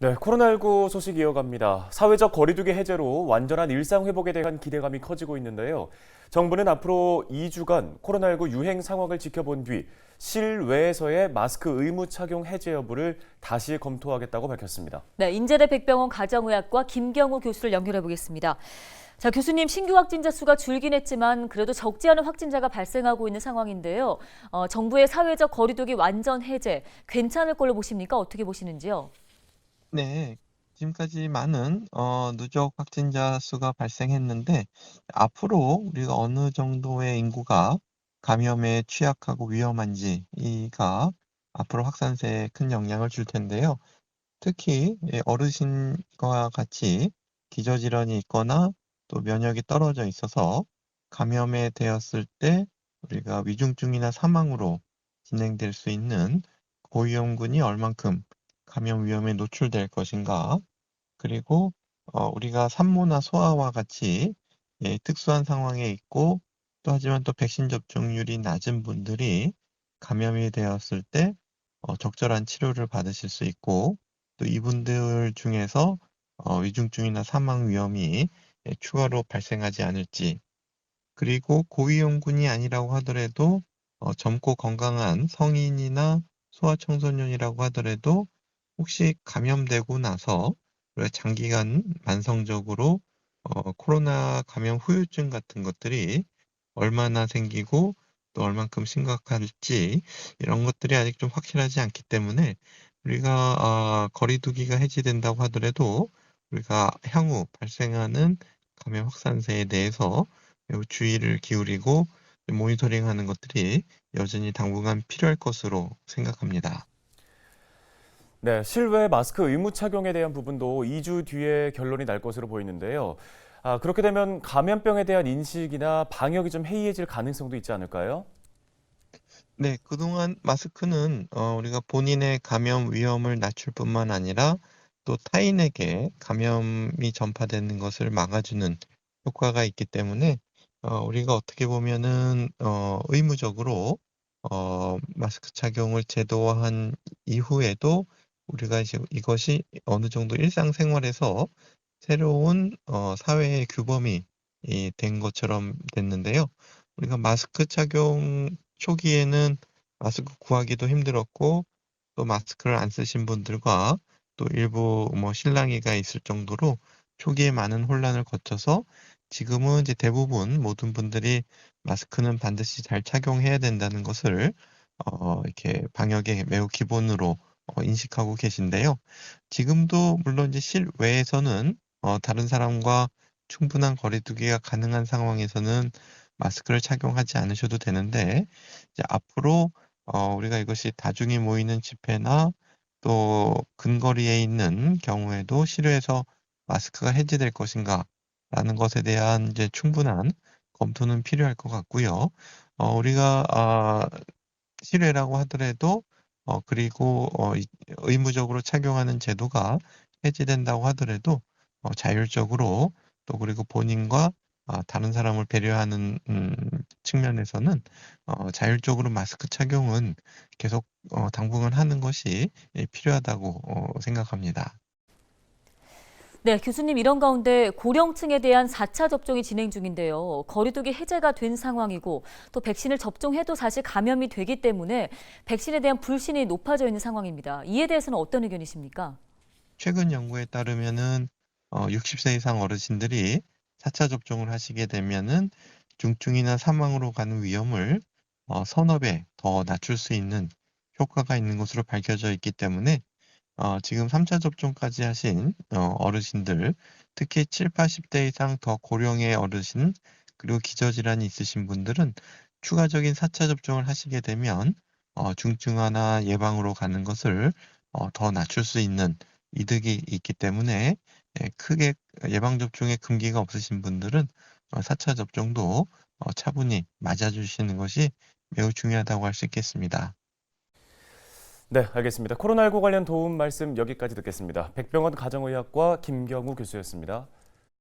네, 코로나19 소식 이어갑니다. 사회적 거리두기 해제로 완전한 일상 회복에 대한 기대감이 커지고 있는데요. 정부는 앞으로 2주간 코로나19 유행 상황을 지켜본 뒤 실외에서의 마스크 의무 착용 해제 여부를 다시 검토하겠다고 밝혔습니다. 네, 인제대 백병원 가정의학과 김경우 교수를 연결해 보겠습니다. 자, 교수님, 신규 확진자 수가 줄긴 했지만 그래도 적지 않은 확진자가 발생하고 있는 상황인데요. 정부의 사회적 거리두기 완전 해제 괜찮을 걸로 보십니까? 어떻게 보시는지요? 네. 지금까지 많은 누적 확진자 수가 발생했는데 앞으로 우리가 어느 정도의 인구가 감염에 취약하고 위험한지가 앞으로 확산세에 큰 영향을 줄 텐데요. 특히 어르신과 같이 기저질환이 있거나 또 면역이 떨어져 있어서 감염에 되었을 때 우리가 위중증이나 사망으로 진행될 수 있는 고위험군이 얼만큼 감염 위험에 노출될 것인가, 그리고 우리가 산모나 소아와 같이 특수한 상황에 있고 또 하지만 또 백신 접종률이 낮은 분들이 감염이 되었을 때 적절한 치료를 받으실 수 있고 또 이분들 중에서 위중증이나 사망 위험이 추가로 발생하지 않을지, 그리고 고위험군이 아니라고 하더라도 젊고 건강한 성인이나 소아청소년이라고 하더라도 혹시 감염되고 나서 우리가 장기간 만성적으로 코로나 감염 후유증 같은 것들이 얼마나 생기고 또 얼만큼 심각할지 이런 것들이 아직 좀 확실하지 않기 때문에 우리가 거리두기가 해제된다고 하더라도 우리가 향후 발생하는 감염 확산세에 대해서 매우 주의를 기울이고 모니터링하는 것들이 여전히 당분간 필요할 것으로 생각합니다. 네, 실외 마스크 의무 착용에 대한 부분도 2주 뒤에 결론이 날 것으로 보이는데요. 그렇게 되면 감염병에 대한 인식이나 방역이 좀 해이해질 가능성도 있지 않을까요? 네, 그동안 마스크는 우리가 본인의 감염 위험을 낮출 뿐만 아니라 또 타인에게 감염이 전파되는 것을 막아주는 효과가 있기 때문에 우리가 어떻게 보면은 의무적으로 마스크 착용을 제도화한 이후에도 우리가 이제 이것이 어느 정도 일상생활에서 새로운 사회의 규범이 된 것처럼 됐는데요. 우리가 마스크 착용 초기에는 마스크 구하기도 힘들었고 또 마스크를 안 쓰신 분들과 또 일부 실랑이가 있을 정도로 초기에 많은 혼란을 거쳐서 지금은 이제 대부분 모든 분들이 마스크는 반드시 잘 착용해야 된다는 것을 이렇게 방역의 매우 기본으로 인식하고 계신데요. 지금도 물론 이제 실외에서는 다른 사람과 충분한 거리두기가 가능한 상황에서는 마스크를 착용하지 않으셔도 되는데 이제 앞으로 우리가 이것이 다중이 모이는 집회나 또 근거리에 있는 경우에도 실외에서 마스크가 해제될 것인가라는 것에 대한 이제 충분한 검토는 필요할 것 같고요. 우리가 실외라고 하더라도 그리고 의무적으로 착용하는 제도가 해제된다고 하더라도 자율적으로 또 그리고 본인과 다른 사람을 배려하는 측면에서는 자율적으로 마스크 착용은 계속 당분간 하는 것이 필요하다고 생각합니다. 네, 교수님, 이런 가운데 고령층에 대한 4차 접종이 진행 중인데요. 거리두기 해제가 된 상황이고 또 백신을 접종해도 사실 감염이 되기 때문에 백신에 대한 불신이 높아져 있는 상황입니다. 이에 대해서는 어떤 의견이십니까? 최근 연구에 따르면은 60세 이상 어르신들이 4차 접종을 하시게 되면은 중증이나 사망으로 가는 위험을 서너 배 더 낮출 수 있는 효과가 있는 것으로 밝혀져 있기 때문에 지금 3차 접종까지 하신 어르신들, 특히 70-80대 이상 더 고령의 어르신, 그리고 기저질환이 있으신 분들은 추가적인 4차 접종을 하시게 되면 중증화나 예방으로 가는 것을 더 낮출 수 있는 이득이 있기 때문에 크게 예방 접종에 금기가 없으신 분들은 4차 접종도 차분히 맞아 주시는 것이 매우 중요하다고 할 수 있겠습니다. 네, 알겠습니다. 코로나19 관련 도움 말씀 여기까지 듣겠습니다. 백병원 가정의학과 김경우 교수였습니다.